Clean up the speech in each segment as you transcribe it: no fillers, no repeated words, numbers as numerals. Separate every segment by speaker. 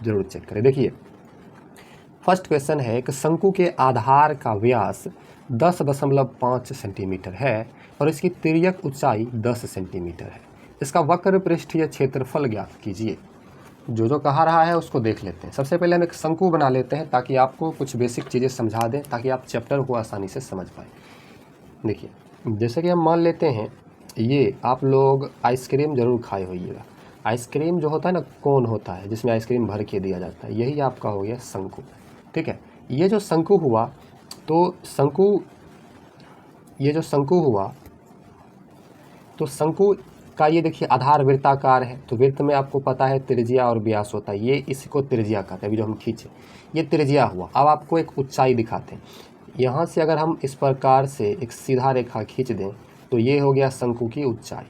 Speaker 1: जरूर चेक करें। देखिए फर्स्ट क्वेश्चन है कि शंकु के आधार का व्यास 10.5 सेंटीमीटर है और इसकी तिर्यक ऊंचाई 10 सेंटीमीटर है। इसका वक्र पृष्ठीय क्षेत्रफल ज्ञात कीजिए। जो कहा रहा है उसको देख लेते हैं। सबसे पहले हम एक शंकु बना लेते हैं ताकि आपको कुछ बेसिक चीज़ें समझा दें, ताकि आप चैप्टर को आसानी से समझ पाएँ। देखिए जैसे कि हम मान लेते हैं ये आप लोग आइसक्रीम ज़रूर खाए होइएगा। आइसक्रीम जो होता है ना, कोन होता है जिसमें आइसक्रीम भर के दिया जाता है, यही आपका हो गया शंकु। ठीक है, ये जो शंकु हुआ तो शंकु का ये देखिए आधार वृत्ताकार है, तो वृत्त में आपको पता है त्रिज्या और व्यास होता है, ये इसको त्रिज्या कहते हैं। अभी जो हम खींचे ये त्रिज्या हुआ। अब आपको एक ऊंचाई दिखाते हैं। यहाँ से अगर हम इस प्रकार से एक सीधा रेखा खींच दें तो ये हो गया शंकु की ऊंचाई।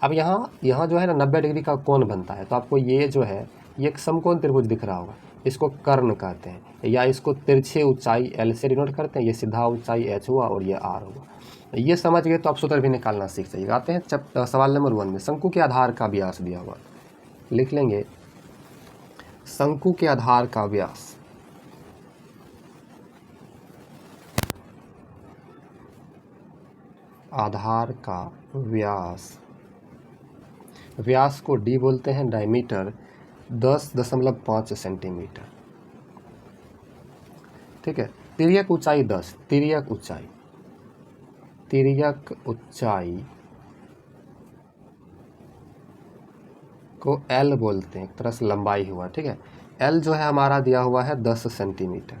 Speaker 1: अब यहाँ जो है ना 90 डिग्री का कोण बनता है, तो आपको ये जो है ये एक समकोण त्रिभुज दिख रहा होगा, इसको कर्ण कहते हैं, या इसको तिरछे ऊंचाई L से डिनोट करते हैं। ये सीधा ऊंचाई H हुआ और ये R हुआ। ये समझ गए तो आप सूत्र भी निकालना सीख जाइएगा। आते हैं सवाल नंबर 1 में। शंकु के आधार का व्यास दिया हुआ, लिख लेंगे शंकु के आधार का व्यास व्यास को D बोलते हैं, डायमीटर 10.5 सेंटीमीटर। ठीक है, तिर्यक ऊंचाई 10, तिर्यक ऊंचाई को L बोलते हैं, एक तरह से लंबाई हुआ। ठीक है, L जो है हमारा दिया हुआ है 10 सेंटीमीटर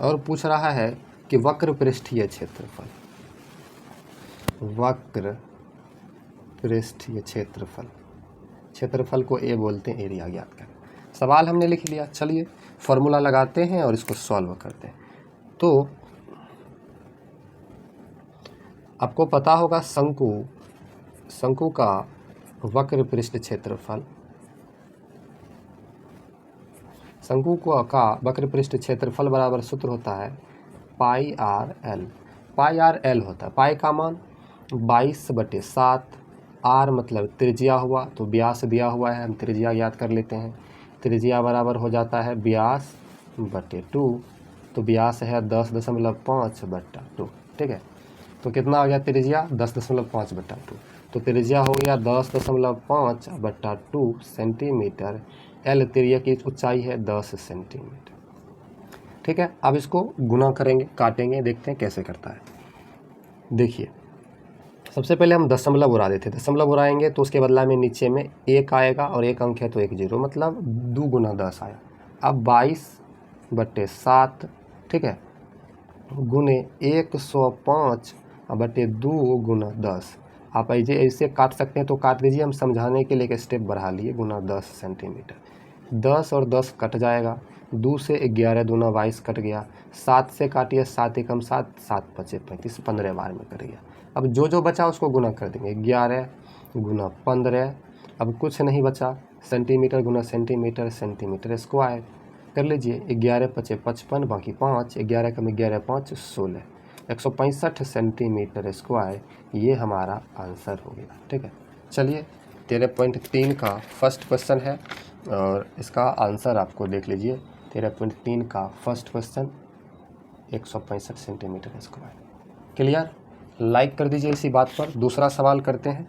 Speaker 1: और पूछ रहा है कि वक्र पृष्ठीय क्षेत्रफल को A बोलते हैं, एरिया ज्ञात करें। सवाल हमने लिख लिया, चलिए फॉर्मूला लगाते हैं और इसको सॉल्व करते हैं। तो आपको पता होगा शंकु का वक्र पृष्ठ क्षेत्रफल, शंकु का वक्र पृष्ठ क्षेत्रफल बराबर सूत्र होता है पाई आर एल होता है। पाई का मान 22/7, आर मतलब त्रिज्या हुआ, तो व्यास दिया हुआ है, हम त्रिज्या याद कर लेते हैं। त्रिज्या बराबर हो जाता है व्यास बटे 2, तो व्यास है 10.5/2। ठीक है, तो कितना हो गया त्रिज्या 10.5/2, तो त्रिज्या हो गया 10.5/2 सेंटीमीटर। L त्रिज्या की ऊंचाई है 10 सेंटीमीटर। ठीक है, अब इसको गुना करेंगे, काटेंगे, देखते हैं कैसे करता है। देखिए सबसे पहले हम दशमलव उड़ा देते, दशमलव उड़ाएंगे तो उसके बदला में नीचे में 1 आएगा और 1 अंक है तो 1 0, मतलब 2 गुना 10 आया। अब 22/7, ठीक है, गुने 105/2 गुना 10। आप ऐसे काट सकते हैं तो काट दीजिए, हम समझाने के लिए एक स्टेप बढ़ा लिए। गुना 10 सेंटीमीटर, 10 और 10 कट जाएगा, 2 से 11 दूना 22 कट गया, 7 से काटिए, 7 एकम 7, 7 पचे 35, 15 बार में कट गया। अब जो बचा उसको गुना कर देंगे, 11 गुना 15, अब कुछ नहीं बचा, सेंटीमीटर गुना सेंटीमीटर, सेंटीमीटर स्क्वायर कर लीजिए। 11 पचे 55, बाकी 5, 11 कम 11 5 16, 165 सेंटीमीटर स्क्वायर, ये हमारा आंसर हो गया। ठीक है, चलिए 13.3 का फर्स्ट क्वेश्चन है और इसका आंसर आपको देख लीजिए। 13.3 का first question 165 centimetre square. Clear, like कर दीजिए इसी बात पर। दूसरा सवाल करते हैं।